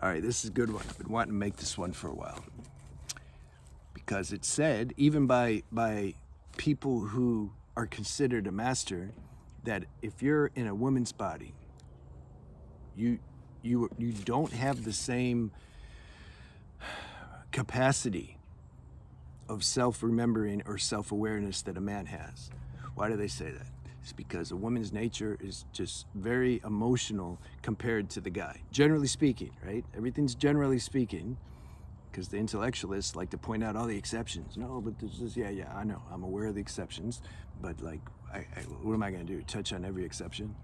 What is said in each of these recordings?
All right, this is a good one. I've been wanting to make this one for a while. Because it's said, even by people who are considered a master, that if you're in a woman's body, you don't have the same capacity of self-remembering or self-awareness that a man has. Why do they say that? It's because a woman's nature is just very emotional compared to the guy. Generally speaking, right? Everything's generally speaking, because the intellectualists like to point out all the exceptions. No, but this is, yeah, I know. I'm aware of the exceptions, but like, what am I gonna do? Touch on every exception?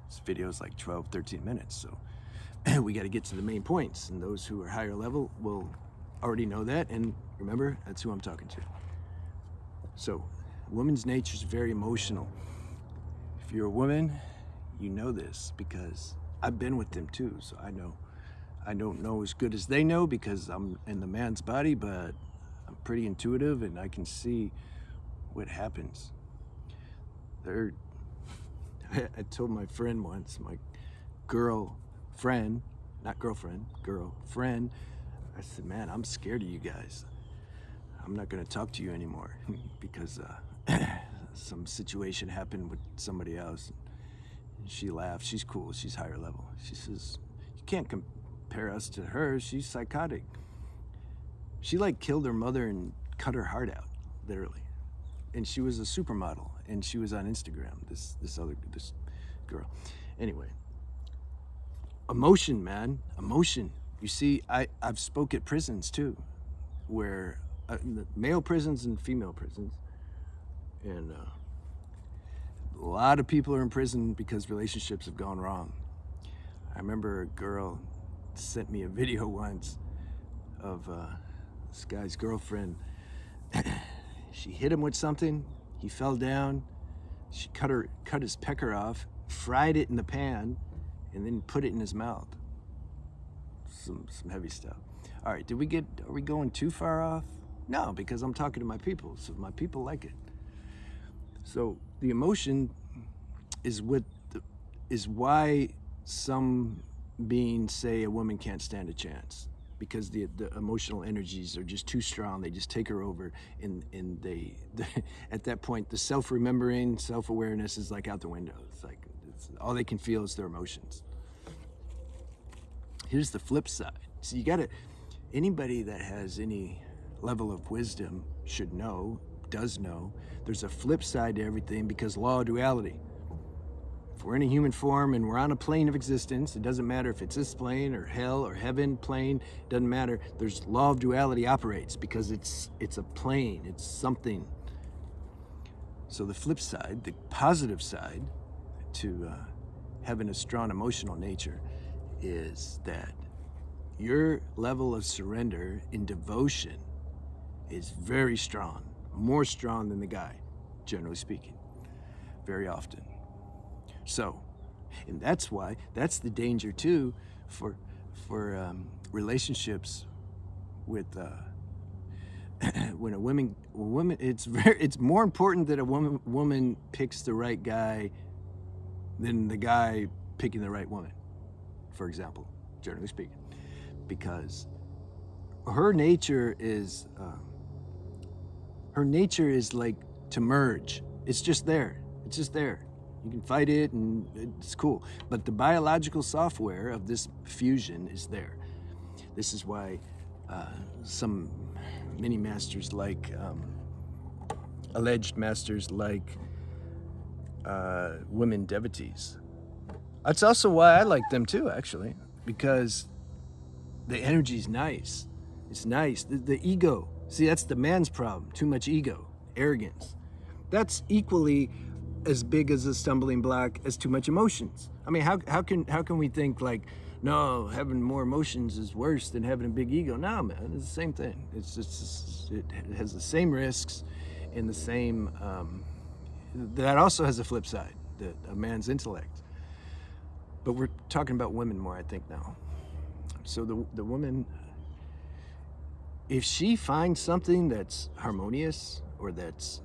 This video is like 12, 13 minutes, so we gotta get to the main points, and those who are higher level will already know that, and remember, that's who I'm talking to. So, woman's nature is very emotional. If you're a woman, you know this, because I've been with them too, so I know. I don't know as good as they know because I'm in the man's body, but I'm pretty intuitive and I can see what happens. I told my friend once, my girlfriend, not girlfriend, girlfriend, I said, man, I'm scared of you guys. I'm not gonna talk to you anymore because some situation happened with somebody else. And she laughed, she's cool, she's higher level. She says, you can't compare us to her, she's psychotic. She like killed her mother and cut her heart out, literally. And she was a supermodel, and she was on Instagram, this girl. Anyway, emotion, man, emotion. You see, I've spoke at prisons too, where male prisons and female prisons, and a lot of people are in prison because relationships have gone wrong. I remember a girl sent me a video once of this guy's girlfriend. She hit him with something, he fell down, she cut his pecker off, fried it in the pan, and then put it in his mouth. Some heavy stuff. All right, are we going too far off? No, because I'm talking to my people, so my people like it. So the emotion is why some beings say a woman can't stand a chance, because the emotional energies are just too strong. They just take her over, and they at that point, the self-remembering, self-awareness is like out the window. It's like all they can feel is their emotions. Here's the flip side. So anybody that has any level of wisdom does know, there's a flip side to everything, because law of duality. If we're in a human form and we're on a plane of existence, it doesn't matter if it's this plane or hell or heaven plane, it doesn't matter. There's law of duality operates because it's a plane, it's something. So the flip side, the positive side to having a strong emotional nature is that your level of surrender in devotion is very strong, more strong than the guy, generally speaking, very often. So, and that's the danger too for relationships with when a woman, it's more important that a woman picks the right guy than the guy picking the right woman, for example, generally speaking, because her nature is like to merge. It's just there. You can fight it and it's cool. But the biological software of this fusion is there. This is why some mini masters like, alleged masters like women devotees. That's also why I like them too, actually, because the energy's nice. It's nice. The ego. See, that's the man's problem. Too much ego, arrogance. That's equally as big as a stumbling block as too much emotions. I mean, how can we think like, no, having more emotions is worse than having a big ego? No, man, it's the same thing. It has the same risks and the same. That also has a flip side, a man's intellect. But we're talking about women more, I think, now. So the woman, if she finds something that's harmonious or that's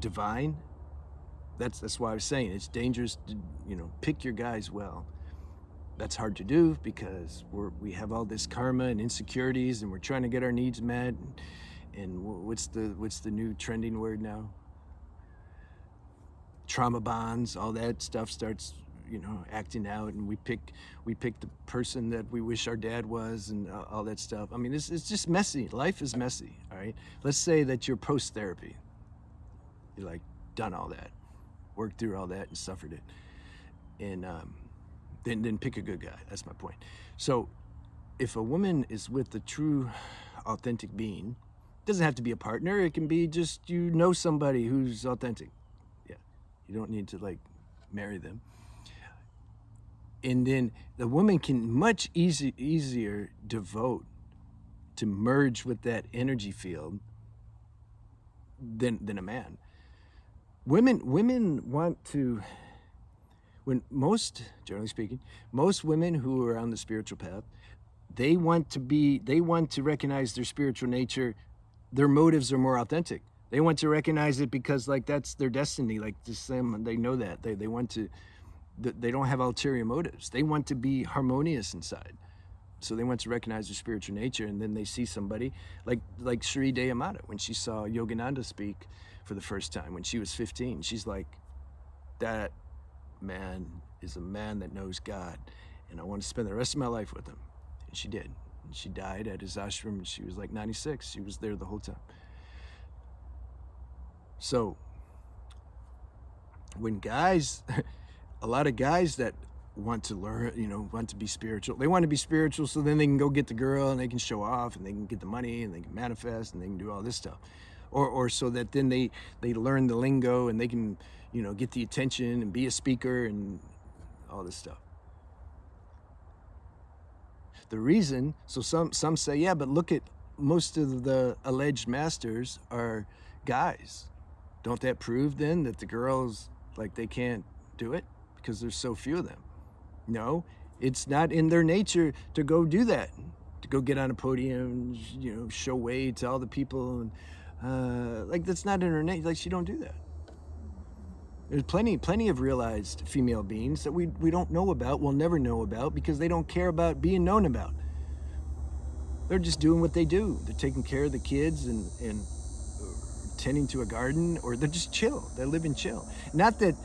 divine, that's why I was saying it's dangerous to, pick your guys well. That's hard to do because we have all this karma and insecurities, and we're trying to get our needs met. And what's the new trending word now? Trauma bonds, all that stuff starts, acting out, and we pick the person that we wish our dad was, and all that stuff. I mean, it's just messy. Life is messy. All right. Let's say that you're post therapy. You're like done all that, worked through all that, and suffered it, and then pick a good guy. That's my point. So, if a woman is with a true, authentic being, it doesn't have to be a partner. It can be just somebody who's authentic. Yeah, you don't need to like marry them. And then the woman can much easier devote to merge with that energy field than a man. Women want to, generally speaking, most women who are on the spiritual path, they want to recognize their spiritual nature. Their motives are more authentic. They want to recognize it because like that's their destiny. Like they know that they want to. They don't have ulterior motives. They want to be harmonious inside. So they want to recognize their spiritual nature, and then they see somebody like Sri Dayamata when she saw Yogananda speak for the first time when she was 15. She's like, that man is a man that knows God, and I want to spend the rest of my life with him. And she did. And she died at his ashram, and she was like 96. She was there the whole time. So when guys, a lot of guys that want to learn, want to be spiritual. They want to be spiritual so then they can go get the girl and they can show off and they can get the money and they can manifest and they can do all this stuff. Or so that then they learn the lingo and they can, get the attention and be a speaker and all this stuff. The reason, so some say, yeah, but look at most of the alleged masters are guys. Don't that prove then that the girls, like, they can't do it because there's so few of them? No, it's not in their nature to go do that, to go get on a podium, show weight to all the people. And that's not in her nature. Like, she don't do that. There's plenty of realized female beings that we don't know about, we'll never know about, because they don't care about being known about. They're just doing what they do. They're taking care of the kids and tending to a garden, or they're just chill. They live in chill. Not that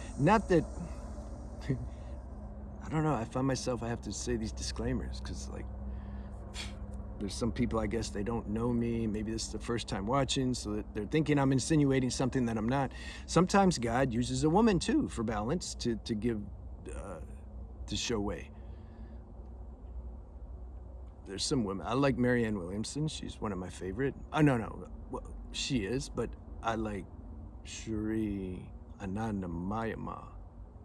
I don't know, I find myself, I have to say these disclaimers, because there's some people, I guess, they don't know me. Maybe this is the first time watching, so that they're thinking I'm insinuating something that I'm not. Sometimes God uses a woman too for balance, to give, to show way. There's some women. I like Marianne Williamson. She's one of my favorite. No. Well, she is, but I like Shri Anandamayama.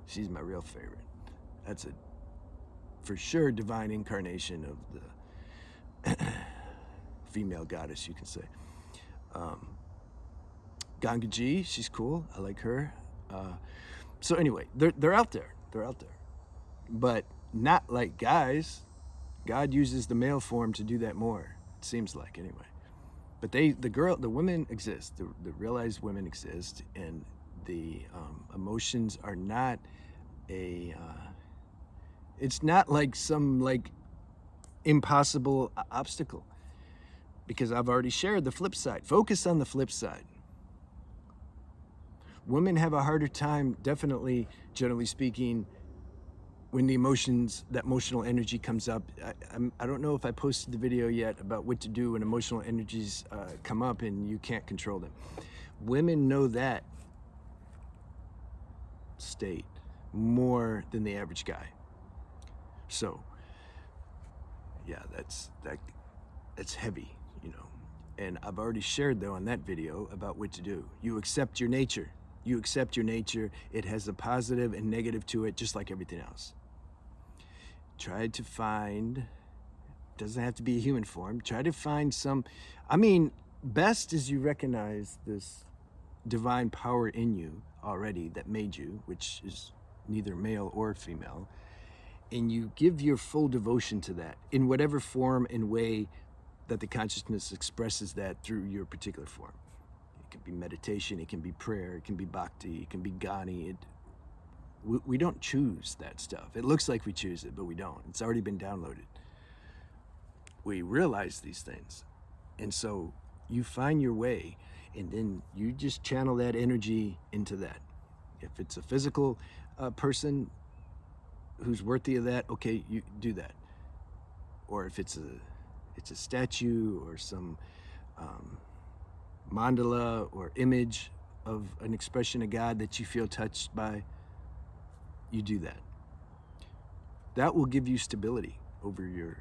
She's my real favorite. That's a, for sure, divine incarnation of the female goddess, you can say. Gangaji, she's cool. I like her. So anyway, they're out there. They're out there, but not like guys. God uses the male form to do that more. It seems like, anyway. But the women exist. The realized women exist, and the emotions are not a. It's not like some impossible obstacle, because I've already shared the flip side. Focus on the flip side. Women have a harder time, definitely, generally speaking, when that emotional energy comes up. I don't know if I posted the video yet about what to do when emotional energies come up and you can't control them. Women know that state more than the average guy. So, yeah, that's heavy, And I've already shared, though, on that video about what to do. You accept your nature. You accept your nature. It has a positive and negative to it, just like everything else. Try to find, doesn't have to be a human form. Try to find best is you recognize this divine power in you already that made you, which is neither male or female. And you give your full devotion to that in whatever form and way that the consciousness expresses that through your particular form. It can be meditation, it can be prayer, it can be bhakti, it can be Ghani, We don't choose that stuff. It looks like we choose it, but we don't. It's already been downloaded. We realize these things. And so you find your way, and then you just channel that energy into that. If it's a physical person who's worthy of that, okay, you do that. Or if it's a statue or some mandala or image of an expression of God that you feel touched by, you do that. That will give you stability over your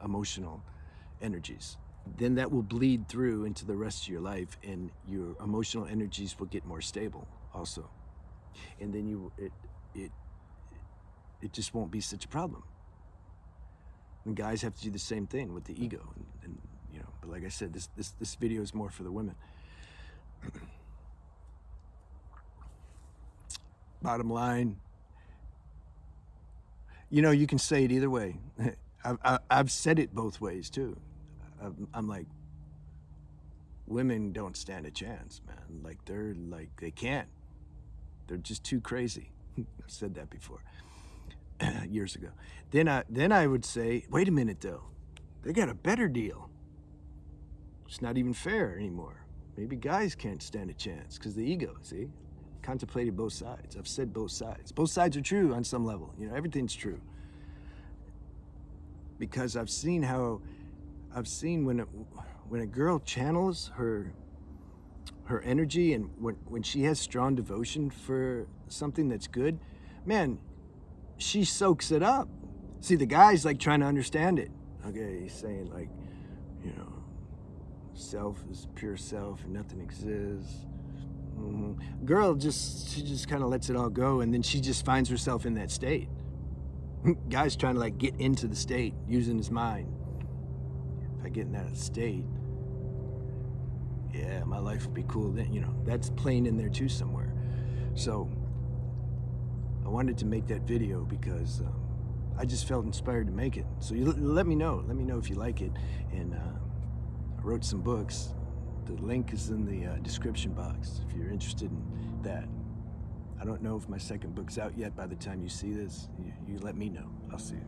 emotional energies. Then that will bleed through into the rest of your life, and your emotional energies will get more stable also. And then it just won't be such a problem. And guys have to do the same thing with the ego, and you know. But like I said, this video is more for the women. Bottom line, you know, you can say it either way. I've said it both ways too. I'm like, women don't stand a chance, man. Like they can't. They're just too crazy. I've said that before, years ago. Then I would say, wait a minute though, they got a better deal. It's not even fair anymore. Maybe guys can't stand a chance because the ego, see? Contemplated both sides. I've said both sides. Both sides are true on some level. You know, everything's true. Because I've seen when a girl channels her energy, and when she has strong devotion for something that's good, man, she soaks it up. See, the guy's like trying to understand it. Okay, he's saying like, you know, self is pure self and nothing exists. Girl she just kind of lets it all go, and then she just finds herself in that state. Guy's trying to like get into the state using his mind. If I get in that state, yeah, my life would be cool then. You know, that's playing in there too somewhere. So I wanted to make that video because I just felt inspired to make it. So you let me know if you like it. And I wrote some books. The link is in the description box if you're interested in that. I don't know if my second book's out yet by the time you see this. You let me know. I'll see you.